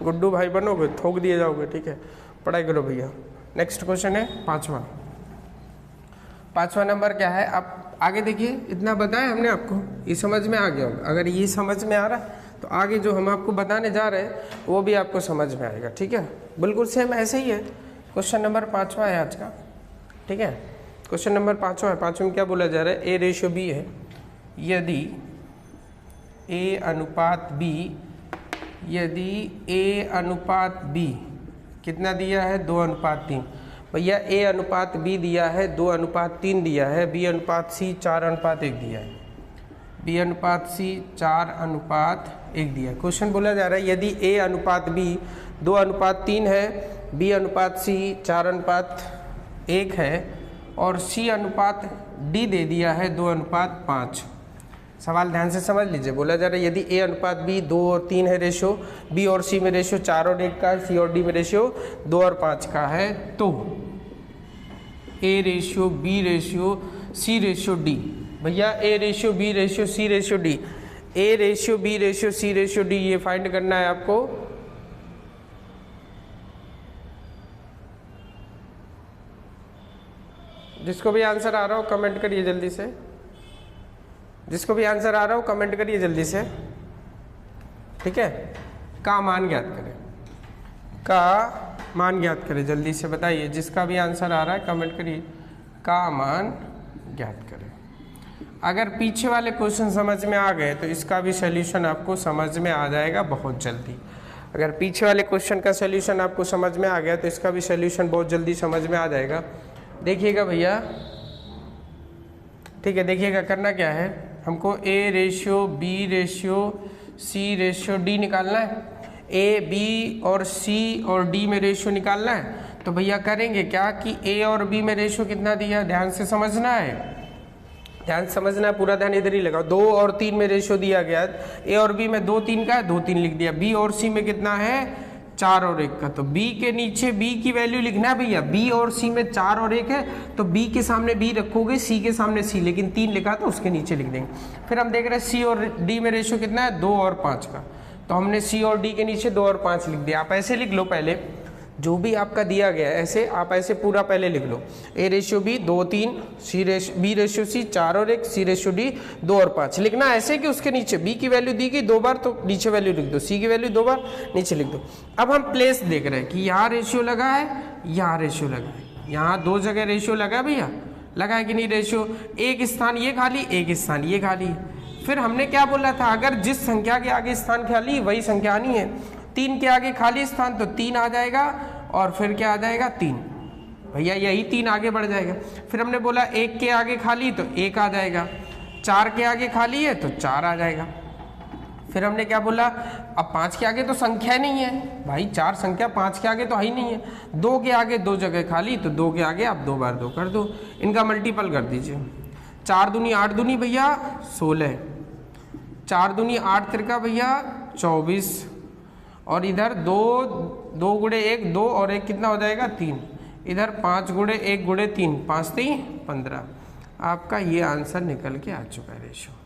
गुड्डू भाई बनोगे, थोक दिए जाओगे, ठीक है। पढ़ाई करो भैया। नेक्स्ट क्वेश्चन है 5वां नंबर क्या है, आप आगे देखिए, इतना बताया हमने आपको, ये समझ में आ गया होगा। अगर ये समझ में आ रहा है तो आगे जो हम आपको बताने जा रहे हैं वो भी आपको समझ में आएगा, ठीक है। बिल्कुल सेम ऐसे ही है। क्वेश्चन नंबर 5वां है आज का, ठीक है। क्वेश्चन नंबर 5वां है। 5वें में क्या बोला जा रहा है, A/B है, यदि A/B, यदि A/B कितना दिया है, 2:3। भैया A/B दिया है 2:3 दिया है, B/C 4:1 दिया है, B/C 4:1 दिया। क्वेश्चन बोला जा रहा है यदि A/B 2:3 है, B/C 4:1 1 है और C अनुपात D दे दिया है 2:5। सवाल ध्यान से समझ लीजिए। बोला जा रहा है यदि A अनुपात B 2 और 3 है रेशो, B और C में रेशो 4 और 1 का है, C और D में रेशो 2 और 5 का है, तो A ratio B ratio C ratio D, भैया A ratio B ratio C ratio D, A ratio B ratio C ratio D ये फाइंड करना है आपको। जिसको भी आंसर आ रहा हो कमेंट करिए जल्दी से, जिसको भी आंसर आ रहा हो कमेंट करिए जल्दी से, ठीक है। का मान ज्ञात करें, का मान ज्ञात करें, जल्दी से बताइए। जिसका भी आंसर आ रहा है कमेंट करिए, का मान ज्ञात करें। अगर पीछे वाले क्वेश्चन समझ में आ गए तो इसका भी सॉल्यूशन आपको समझ में आ जाएगा बहुत जल्दी। अगर पीछे वाले क्वेश्चन का सॉल्यूशन आपको समझ में आ गया तो इसका भी सॉल्यूशन बहुत जल्दी समझ में आ जाएगा। देखिएगा भैया, ठीक है, देखिएगा करना क्या है, हमको A ratio B ratio C ratio D निकालना है। A, B और C और D में रेशियो निकालना है। तो भैया करेंगे क्या कि A और B में रेशियो कितना दिया, ध्यान से समझना है, ध्यान समझना है, पूरा ध्यान इधर ही लगाओ। 2 और 3 में रेशियो दिया गया है, A और B में 2 3 का है, 2 3 लिख दिया। B और C में कितना है, 4 और 1 का, तो B के नीचे B की वैल्यू लिखना है भैया। B और C में 4 और 1 है तो B के सामने B रखोगे, C के सामने C, लेकिन 3 लिखा तो उसके नीचे लिख देंगे। फिर हम देख रहे हैं C और D में रेशियो कितना है, 2 और 5 का, तो हमने C और D के नीचे 2 और 5 लिख दिया। आप ऐसे लिख लो, पहले जो भी आपका दिया गया है ऐसे आप ऐसे पूरा पहले लिख लो। A ratio B 2 3, B ratio C 4 और 1, C रेशियो D 2 और 5 लिखना ऐसे कि उसके नीचे B की वैल्यू दी गई 2 बार तो नीचे वैल्यू लिख दो, C की वैल्यू 2 बार नीचे लिख दो। अब हम प्लेस देख रहे हैं कि यहाँ रेशियो लगा है, यहाँ रेशियो लगा है, यहाँ 2 जगह रेशियो लगा है भैया, लगा है कि नहीं रेशियो। एक स्थान ये खाली, एक स्थान ये खाली। फिर हमने क्या बोला था, अगर जिस संख्या के आगे स्थान खाली वही संख्या आनी है। 3 के आगे खाली स्थान तो 3 आ जाएगा और फिर क्या आ जाएगा 3, भैया यही 3 आगे बढ़ जाएगा। फिर हमने बोला 1 के आगे खाली तो 1 आ जाएगा, 4 के आगे खाली है तो 4 आ जाएगा। फिर हमने क्या बोला, अब 5 के आगे तो संख्या नहीं है भाई, 4 संख्या 5 के आगे तो है ही नहीं है। 2 के आगे 2 जगह खाली तो 2 के आगे आप 2 बार 2 कर दो, इनका मल्टीपल कर दीजिए। 4 दूनी 8 दूनी भैया 16, 4 दूनी 8 तिरका भैया 24, और इधर 2 गुणे 1 2 और 1 कितना हो जाएगा 3, इधर 5 गुणे 1 गुणे 3 5 3 15। आपका ये आंसर निकल के आ चुका है। Ratio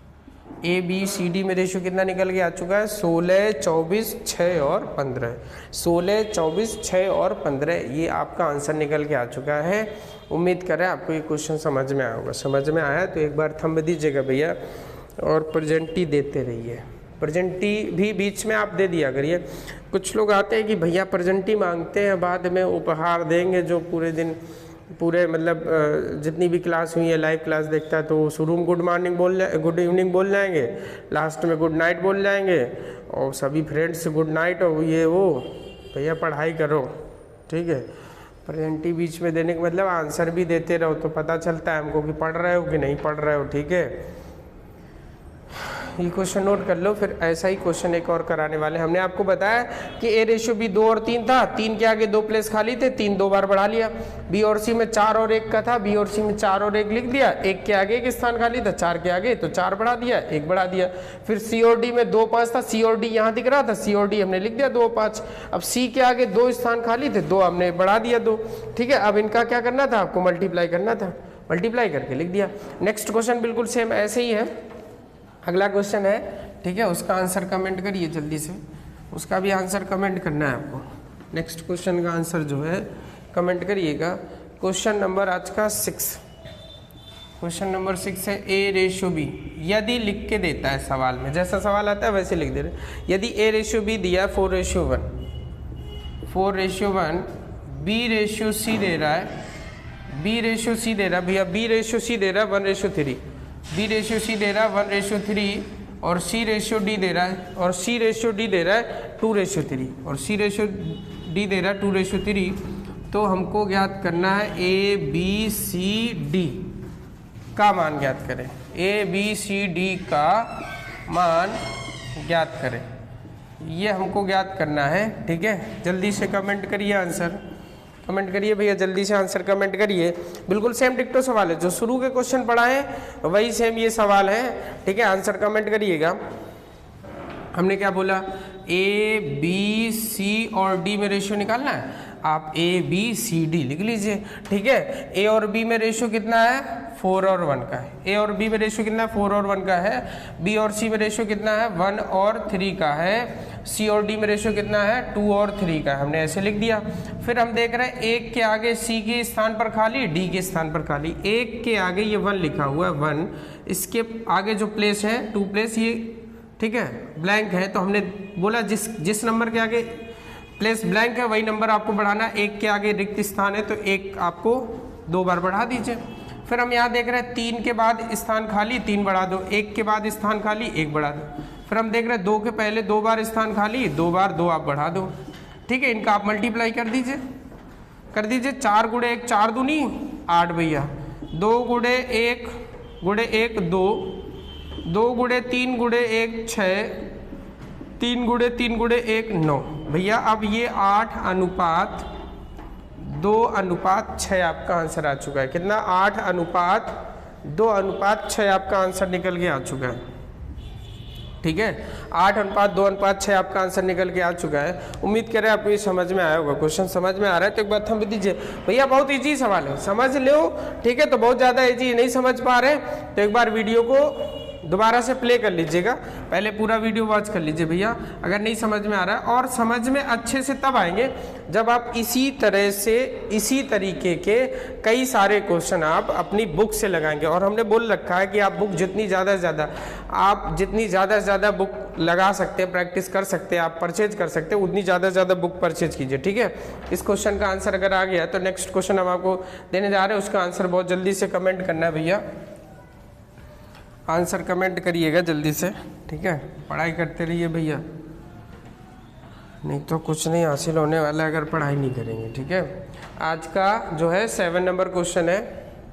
A B C D में रेशियो कितना निकल के आ चुका है, 16 24 6 और 15। 16 24 6 और 15 ये आपका आंसर निकल के आ चुका है। उम्मीद करें आपको ये क्वेश्चन समझ में आया होगा। समझ में आया तो एक बार थंब दीजिएगा भैया और प्रेजेंटी देते रहिए। प्रेजेंटी भी बीच में आप दे दिया करिए। कुछ लोग आते हैं कि भैया प्रेजेंटी मांगते हैं, बाद में उपहार देंगे, जो पूरे दिन पूरे मतलब जितनी भी क्लास हुई है लाइव क्लास देखता है तो शुरू में गुड मॉर्निंग गुड इवनिंग बोल जाएंगे, लास्ट में गुड नाइट बोल जाएंगे और सभी फ्रेंड्स गुड नाइट और ये वो। भैया पढ़ाई करो, ठीक है। प्रेजेंटी बीच में देने का मतलब आंसर भी देते रहो तो पता चलता है हमको कि पढ़ रहे हो कि नहीं पढ़ रहे हो, ठीक है। ये क्वेश्चन नोट कर लो। फिर ऐसा ही क्वेश्चन एक और कराने वाले। हमने आपको बताया कि A रेशियो B 2 और 3 था, 3 के आगे 2 प्लेस खाली थे, 3 2 बार बढ़ा लिया। B और C में 4 और 1 का था, B और C में 4 और 1 लिख दिया। 1 के आगे एक स्थान खाली था, 4 के आगे तो 4 बढ़ा दिया, 1 बढ़ा दिया। फिर C और D में 2 5 था, C और D यहाँ दिख रहा था, C और D हमने लिख दिया 2 5। अब C के आगे 2 स्थान खाली थे, 2 हमने बढ़ा दिया 2, ठीक है। अब इनका क्या करना था, आपको मल्टीप्लाई करना था, मल्टीप्लाई करके लिख दिया। नेक्स्ट क्वेश्चन बिल्कुल सेम ऐसे ही है। अगला क्वेश्चन है, ठीक है, उसका आंसर कमेंट करिए जल्दी से, उसका भी आंसर कमेंट करना है आपको। नेक्स्ट क्वेश्चन का आंसर जो है कमेंट करिएगा। क्वेश्चन नंबर आज का 6, क्वेश्चन नंबर 6 है A रेशियो B। यदि लिख के देता है सवाल में, जैसा सवाल आता है वैसे लिख दे रहे। यदि A रेशियो B दिया 4 ratio 1, 4 ratio 1, B ratio C दे रहा है, B रेशियो C दे रहा है भैया, B रेशियो C दे रहा है 1 रेशियो 3, B रेशियो C दे रहा है 1 रेशियो 3 और C रेशियो D दे रहा है, और C रेशियो D दे रहा है 2 रेशियो 3 और C रेशियो D दे रहा है 2 रेशियो 3। तो हमको ज्ञात करना है A B C D का मान ज्ञात करें। A B C D का मान ज्ञात करें, ये हमको ज्ञात करना है, ठीक है। जल्दी से कमेंट करिए आंसर। कमेंट करिए भैया, जल्दी से आंसर कमेंट करिए। बिल्कुल सेम डिक्टो सवाल है, जो शुरू के क्वेश्चन पढ़ाए वही सेम ये सवाल है, ठीक है। आंसर कमेंट करिएगा। हमने क्या बोला, ए बी सी और डी में रेशियो निकालना है, आप ए बी सी डी लिख लीजिए, ठीक है। ए और बी में रेशियो कितना है, 4 और 1 का है। ए और बी में रेशियो कितना है, 4 और 1 का है। बी और सी में रेशियो कितना है, 1 और 3 का है। सी और डी में रेशियो कितना है, 2 और 3 का है। हमने ऐसे लिख दिया। फिर हम देख रहे हैं एक के आगे सी के स्थान पर खाली, डी के स्थान पर खाली। एक के आगे ये 1 लिखा हुआ है 1, इसके आगे जो प्लेस है 2 प्लेस ये, ठीक है, ब्लैंक है। तो हमने बोला जिस नंबर के आगे प्लेस ब्लैंक है वही नंबर आपको बढ़ाना। एक के आगे रिक्त स्थान है तो एक आपको 2 बार बढ़ा दीजिए। फिर हम यहाँ देख रहे हैं 3 के बाद स्थान खाली, 3 बढ़ा दो। 1 के बाद स्थान खाली, 1 बढ़ा दो। फिर हम देख रहे हैं 2 के पहले 2 बार स्थान खाली, 2 बार 2 आप बढ़ा दो, ठीक है। इनका आप मल्टीप्लाई कर दीजिए 4 गुणे 1 4 दूनी 8 भैया, 2 गुणे 1 2, 2 गुणे 3 गुणे 1 6, 3 गुणे 3 गुणे 1 9 भैया। अब ये 8 अनुपात 2 अनुपात 6 आपका आंसर आ चुका है। कितना, 8 अनुपात 2 अनुपात 6 आपका आंसर निकल के आ चुका है, ठीक है। 8 अनुपात 2 अनुपात 6 आपका आंसर निकल के आ चुका है। उम्मीद करें आपको ये समझ में आया होगा। क्वेश्चन समझ में आ रहा है तो एक बार थंब दीजिए भैया, बहुत इजी सवाल है, समझ लो, ठीक है। तो बहुत ज़्यादा इजी नहीं समझ पा रहे तो एक बार वीडियो को दोबारा से प्ले कर लीजिएगा, पहले पूरा वीडियो वॉच कर लीजिए भैया, अगर नहीं समझ में आ रहा है। और समझ में अच्छे से तब आएंगे जब आप इसी तरह से इसी तरीके के कई सारे क्वेश्चन आप अपनी बुक से लगाएंगे। और हमने बोल रखा है कि आप बुक जितनी ज़्यादा से ज़्यादा बुक लगा सकते हैं, प्रैक्टिस कर सकते हैं, आप परचेज कर सकते हैं, उतनी ज़्यादा से ज़्यादा बुक परचेज कीजिए, ठीक है। इस क्वेश्चन का आंसर अगर आ गया तो नेक्स्ट क्वेश्चन हम आपको देने जा रहे हैं, उसका आंसर बहुत जल्दी से कमेंट करना है भैया। आंसर कमेंट करिएगा जल्दी से, ठीक है। पढ़ाई करते रहिए भैया, नहीं तो कुछ नहीं हासिल होने वाला अगर पढ़ाई नहीं करेंगे, ठीक है। आज का जो है 7 नंबर क्वेश्चन है,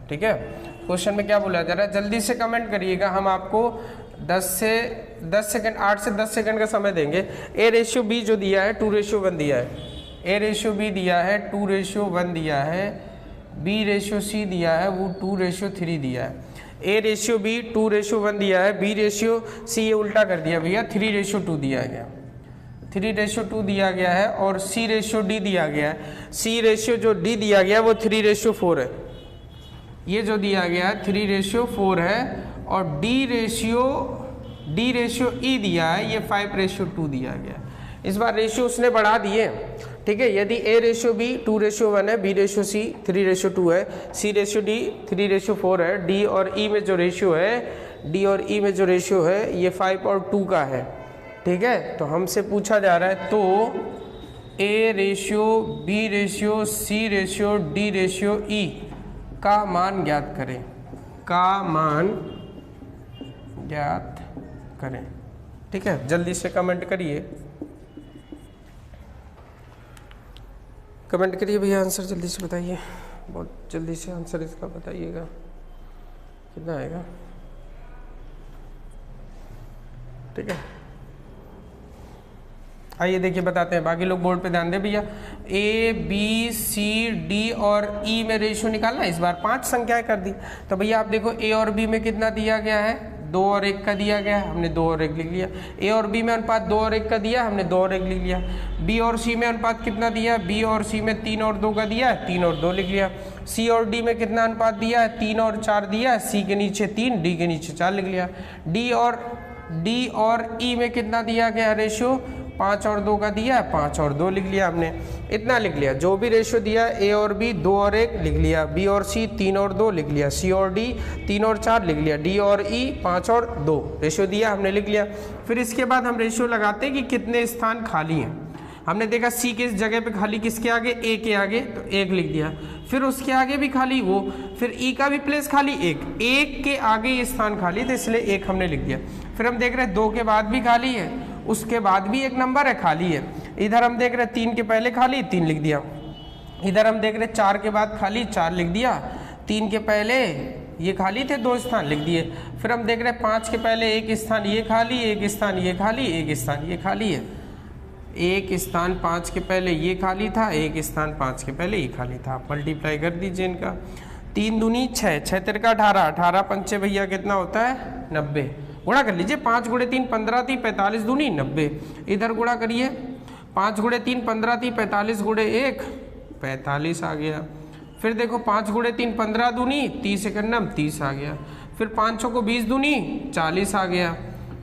ठीक है। क्वेश्चन में क्या बोला जा रहा है, जल्दी से कमेंट करिएगा। हम आपको 10 सेकंड 8 से 10 सेकंड का समय देंगे। ए रेशियो बी जो दिया है 2:1 दिया है, ए रेशियो बी दिया है 2:1 दिया है, बी रेशियो सी दिया है वो 2:3 दिया है। ए रेशियो बी 2:1 दिया है, बी रेशियो सी ये उल्टा कर दिया भैया 3:2 दिया गया, 3:2 दिया गया है। और सी रेशियो डी दिया गया है, सी रेशियो जो डी दिया गया है वो 3:4 है, ये जो दिया गया है 3:4 है। और डी रेशियो ई दिया है, ये 5:2 दिया गया है। इस बार रेशियो उसने बढ़ा दिए, ठीक है। यदि ए रेशियो बी 2:1 है, बी रेशियो सी 3:2 है, सी रेशियो डी 3:4 है, डी और ई में जो रेशियो है ये 5 और 2 का है, ठीक है। तो हमसे पूछा जा रहा है तो A ratio B ratio C ratio D ratio E का मान ज्ञात करें, ठीक है। जल्दी से कमेंट करिए भैया, आंसर जल्दी से बताइए, बहुत जल्दी से आंसर इसका बताइएगा, कितना आएगा, ठीक है। आइए देखिए बताते हैं, बाकी लोग बोर्ड पे ध्यान दें भैया। ए बी सी डी और ई में रेशियो निकालना, इस बार 5 संख्याएं कर दी। तो भैया आप देखो ए और बी में कितना दिया गया है, 2 और 1 का दिया गया है, हमने 2 और 1 लिख लिया। ए और बी में अनुपात 2 और 1 का दिया, हमने 2 और 1 लिख लिया। बी और सी में अनुपात कितना दिया, बी और सी में 3 और 2 का दिया है, 3 और 2 लिख लिया। सी और डी में कितना अनुपात दिया है, 3 और 4 दिया है, सी के नीचे 3 डी के नीचे 4 लिख लिया। डी और ई में कितना दिया गया रेशियो, 5 और 2 का दिया है, 5 और 2 लिख लिया हमने, इतना लिख लिया। जो भी रेशियो दिया ए और बी 2 और 1 लिख लिया, बी और सी 3 और 2 लिख लिया, सी और डी 3 और 4 लिख लिया, डी और ई 5 और 2 रेशियो दिया हमने लिख लिया। फिर इसके बाद हम रेशियो लगाते हैं कि कितने स्थान खाली हैं। हमने देखा सी के जगह पे खाली किसके आगे, ए के आगे, तो 1 लिख दिया। फिर उसके आगे भी खाली वो, फिर ई का भी प्लेस खाली 1 के आगे ये स्थान खाली तो इसलिए 1 हमने लिख दिया। फिर हम देख रहे हैं 2 के बाद भी खाली है, उसके बाद भी एक नंबर है खाली है। इधर हम देख रहे हैं 3 के पहले खाली 3 लिख दिया, इधर हम देख रहे हैं 4 के बाद खाली 4 लिख दिया, 3 के पहले ये खाली थे 2 स्थान लिख दिए। फिर हम देख रहे हैं 5 के पहले 1 स्थान ये खाली, 1 स्थान ये खाली, 1 स्थान ये खाली है, एक स्थान 5 के पहले ये खाली था, एक स्थान 5 के पहले ये खाली था। आप मल्टीप्लाई कर दीजिए इनका। 3 दूनी 6, 6 तिरका 18, 18 पंचे भैया कितना होता है 90। गुणा कर लीजिए, 5 गुणे 3 15 थी, 45 दूनी 90। इधर गुणा करिए, 5 गुणे 3 15 थी, 45 गुणे 1 45 आ गया। फिर देखो 5 गुणे 3 15 दूनी 30 एकन्नम 30 आ गया। फिर 5 को 20 दूनी 40 आ गया।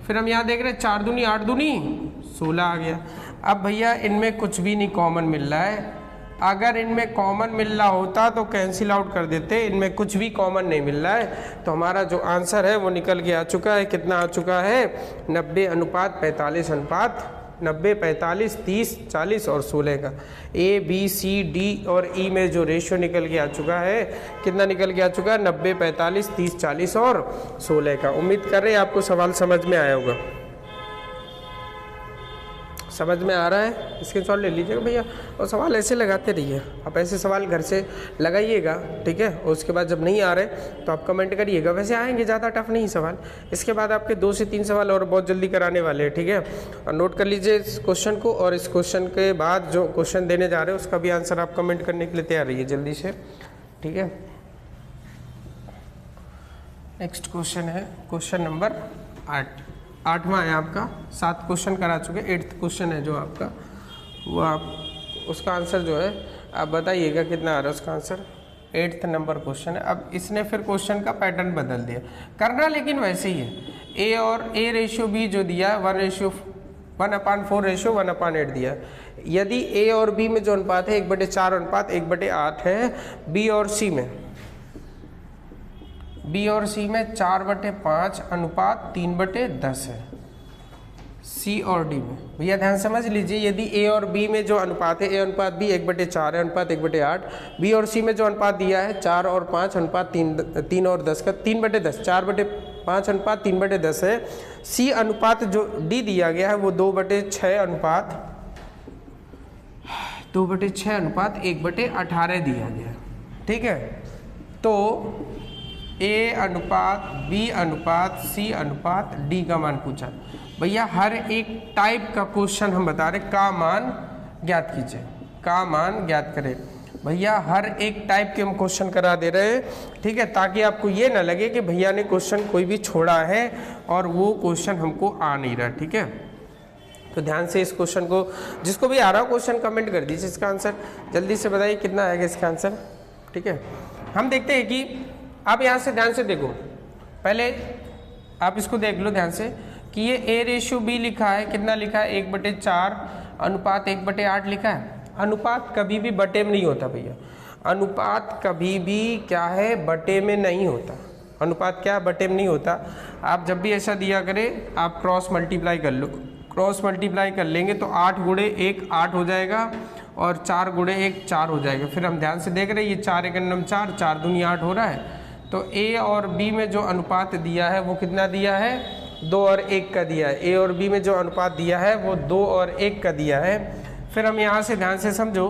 फिर हम यहाँ देख रहे हैं 4 दूनी 8 दूनी 16 आ गया। अब भैया इनमें कुछ भी नहीं कॉमन मिल रहा है। अगर इनमें कॉमन मिल रहा होता तो कैंसिल आउट कर देते, इनमें कुछ भी कॉमन नहीं मिल रहा है, तो हमारा जो आंसर है वो निकल के आ चुका है। कितना आ चुका है 90:45 अनुपात 90 45 30 40 और 16 का। ए बी सी डी और ई में जो रेशियो निकल के आ चुका है, कितना निकल के आ चुका है 90 45 30 40 और 16 का। उम्मीद कर रहे हैं आपको सवाल समझ में आया होगा। समझ में आ रहा है? स्क्रीनशॉट ले लीजिएगा भैया, और सवाल ऐसे लगाते रहिए। आप ऐसे सवाल घर से लगाइएगा, ठीक है। और उसके बाद जब नहीं आ रहे तो आप कमेंट करिएगा। वैसे आएंगे, ज़्यादा टफ नहीं सवाल। इसके बाद आपके 2 से 3 सवाल और बहुत जल्दी कराने वाले हैं, ठीक है। और नोट कर लीजिए इस क्वेश्चन को, और इस क्वेश्चन के बाद जो क्वेश्चन देने जा रहे हैं उसका भी आंसर आप कमेंट करने के लिए तैयार रहिए जल्दी से, ठीक है। नेक्स्ट क्वेश्चन है क्वेश्चन नंबर 8वां है आपका। 7 क्वेश्चन करा चुके, 8th क्वेश्चन है जो आपका, वो आप उसका आंसर जो है आप बताइएगा कितना आ रहा है उसका आंसर। 8th नंबर क्वेश्चन है। अब इसने फिर क्वेश्चन का पैटर्न बदल दिया, करना लेकिन वैसे ही है। ए और ए रेशियो बी जो दिया है 1:4 रेशियो 1/8 दिया है। यदि ए और बी में जो अनुपात है 1/4 अनुपात 1/8 है, बी और सी में 4/5 अनुपात 3/10 है। सी और डी में भैया ध्यान समझ लीजिए, यदि ए और बी में जो अनुपात है, ए अनुपात बी 1/4 है अनुपात 1/8, बी और सी में जो अनुपात दिया है 4 और 5 अनुपात 3 और 10 का 3/10, 4/5 अनुपात 3/10 है। सी अनुपात जो डी दिया गया है वो 2/6 अनुपात 1/18 दिया गया, ठीक है। तो ए अनुपात बी अनुपात सी अनुपात डी का मान पूछा। भैया हर एक टाइप का क्वेश्चन हम बता रहे, का मान ज्ञात कीजिए, का मान ज्ञात करें। भैया हर एक टाइप के हम क्वेश्चन करा दे रहे हैं, ठीक है, ताकि आपको ये ना लगे कि भैया ने क्वेश्चन कोई भी छोड़ा है और वो क्वेश्चन हमको आ नहीं रहा, ठीक है। तो ध्यान से इस क्वेश्चन को, जिसको भी आ रहा हो क्वेश्चन कमेंट कर दीजिए इसका आंसर, जल्दी से बताइए कितना आएगा इसका आंसर, ठीक है। हम देखते हैं कि आप यहाँ से ध्यान से देखो, पहले आप इसको देख लो ध्यान से कि ये ए रेशियो बी लिखा है, कितना लिखा है 1/4 अनुपात 1/8 लिखा है। अनुपात कभी भी बटे में नहीं होता भैया, अनुपात कभी भी क्या है बटे में नहीं होता। अनुपात क्या बटे में नहीं होता। आप जब भी ऐसा दिया करें आप क्रॉस मल्टीप्लाई कर लो, क्रॉस मल्टीप्लाई कर लेंगे तो 8 गुणे 1 8 हो जाएगा और 4 गुणे 1 4 हो जाएगा। फिर हम ध्यान से देख रहे हैं ये 4 एकन्नम 4, 4 दूनी 8 हो रहा है। तो ए और बी में जो अनुपात दिया है वो कितना दिया है 2 और 1 का दिया है। ए और बी में जो अनुपात दिया है वो 2 और 1 का दिया है। फिर हम यहाँ से ध्यान से समझो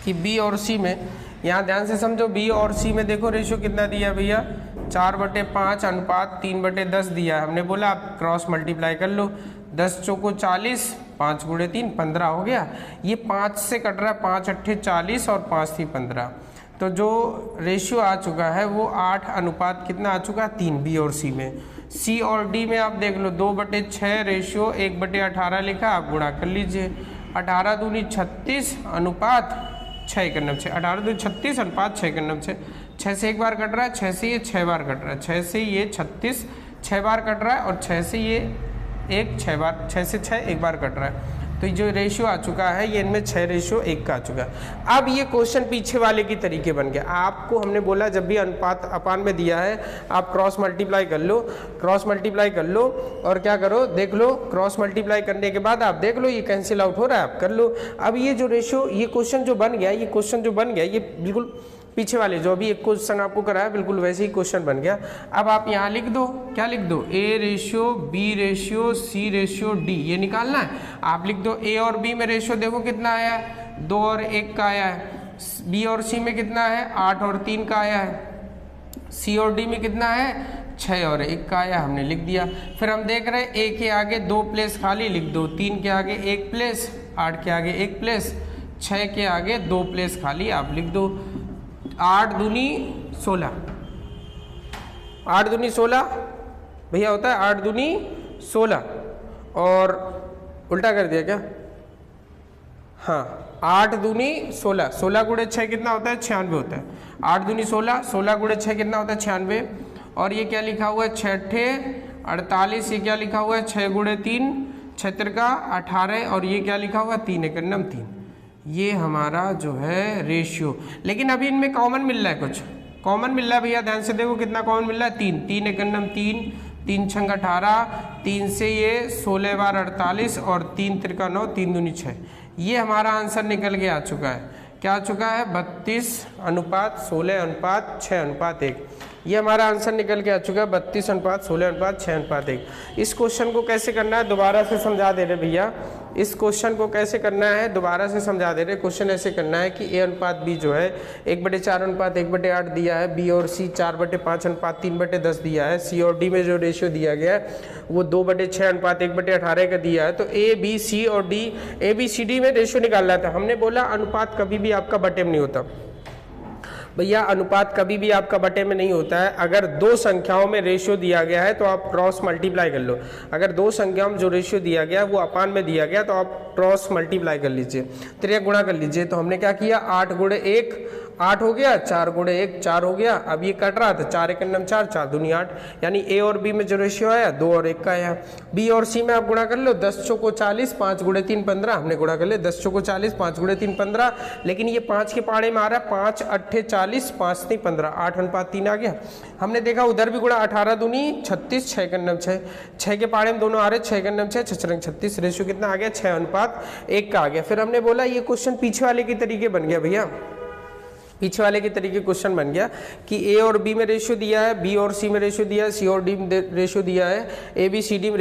कि बी और सी में, यहाँ ध्यान से समझो बी और सी में देखो रेशियो कितना दिया है भैया 4/5 अनुपात 3/10 दिया है। हमने बोला आप क्रॉस मल्टीप्लाई कर लो, 10 चौको 40, 5 गुणे 3 15 हो गया। ये 5 से कट रहा है, 5 अट्ठे 40 और 5 थी 15। तो जो रेशियो आ चुका है वो 8 अनुपात कितना आ चुका है 3 बी और सी में। सी और डी में आप देख लो 2/6 रेशियो 1/18 लिखा, आप गुणा कर लीजिए। 18 दूनी 36 अनुपात 6 एकन्नम 6, 18 दूनी 36 अनुपात 6 एकन्नम 6। 6 से एक बार कट रहा है, 6 से ये 6 बार कट रहा है, 6 से ये 36 6 बार कट रहा है और 6 से ये 1 6 बार, 6 से 6 एक बार कट रहा है। तो जो रेशियो आ चुका है ये इनमें 6 रेशियो 1 का आ चुका है। अब ये क्वेश्चन पीछे वाले की तरीके बन गया। आपको हमने बोला जब भी अनुपात अपान में दिया है आप क्रॉस मल्टीप्लाई कर लो, क्रॉस मल्टीप्लाई कर लो और क्या करो देख लो, क्रॉस मल्टीप्लाई करने के बाद आप देख लो ये कैंसिल आउट हो रहा है, आप कर लो। अब ये जो रेशियो, ये क्वेश्चन जो बन गया, ये क्वेश्चन जो बन गया ये बिल्कुल पीछे वाले जो अभी एक क्वेश्चन आपको कराया बिल्कुल वैसे ही क्वेश्चन बन गया। अब आप यहाँ लिख दो, क्या लिख दो, A ratio B ratio C ratio D, ये निकालना है। आप लिख दो ए और बी में रेशियो देखो कितना आया है 2 और 1 का आया है। बी और सी में कितना है 8 और 3 का आया है। सी और डी में कितना है 6 और 1 का आया, हमने लिख दिया। फिर हम देख रहे हैं ए के आगे 2 प्लेस खाली, लिख दो। 3 के आगे 1 प्लेस, 8 के आगे 1 प्लेस, 6 के आगे 2 प्लेस खाली, आप लिख दो। 8 दूनी 16, 8 दूनी 16 भैया होता है 8 दूनी 16, और उल्टा कर दिया क्या? हाँ, 8 दूनी 16, 16 गुणे 6 कितना होता है? 96 होता है। 8 दूनी 16, 16 गुणे 6 कितना होता है? 96। और ये क्या लिखा हुआ है? 6 48। ये क्या लिखा हुआ है? 6 गुणे 3 76 का 18, और ये क्या लिखा हुआ है? 3 एकड़ 3। ये हमारा जो है रेशियो। लेकिन अभी इनमें कॉमन मिल रहा है, कुछ कॉमन मिल रहा है भैया, ध्यान से देखो कितना कॉमन मिल रहा है? 3, 3 एकड़ 3, 3 छंग 18, 3 से ये 16 बार 48, और 3 त्रिका 9, 3 दूनी 6। ये हमारा आंसर निकल के आ चुका है। क्या आ चुका है? 32:16:6:1। ये हमारा आंसर निकल के आ चुका है 32:16:6:1। इस क्वेश्चन को कैसे करना है दोबारा से समझा दे रहे भैया। इस क्वेश्चन को कैसे करना है दोबारा से समझा दे रहे। क्वेश्चन ऐसे करना है कि A/B जो है 1/4:1/8 दिया है, B और C 4/5:3/10 दिया है, C और D में जो रेशियो दिया गया है वो 2/6:1/18 का दिया है। तो A, B, C और D, ABCD में रेशियो निकालना था। हमने बोला अनुपात कभी भी आपका बटे में नहीं होता भैया, अनुपात कभी भी आपका बटे में नहीं होता है। अगर दो संख्याओं में रेशियो दिया गया है तो आप क्रॉस मल्टीप्लाई कर लो। अगर दो संख्याओं में जो रेशियो दिया गया वो अपान में दिया गया तो आप क्रॉस मल्टीप्लाई कर लीजिए, त्रिया गुणा कर लीजिए। तो हमने क्या किया? 8 गुणे 1 8 हो गया, 4 गुणे 1 4 हो गया। अब ये कट रहा था, 4 एकड़ 4, 4 दूनी 8, यानी A और B में जो रेशियो आया 2 और 1 का आया। B और C में आप गुणा कर लो, 10 चौको 40, 5 गुणे 3 15, हमने गुणा कर लिया 10 चौको 40, 5 गुणे 3 15। लेकिन ये 5 के पाड़े में आ रहा है, 5 8 40, 5 नहीं 15, 8:3 आ गया। हमने देखा उधर भी गुणा, 18 दूनी 36, 6 एकड़ 6, 6 के पाड़े में दोनों आ रहे, 6 एकड़ 6, 6 36, रेशियो कितना आ गया? 6:1 का आ गया। फिर हमने बोला ये क्वेश्चन पीछे वाले के तरीके बन गया भैया, पीछे वाले के तरीके क्वेश्चन बन गया कि A और B में रेशियो दिया है, B और C में रेशियो दिया है, C और D में रेशियो दिया है, ABCD में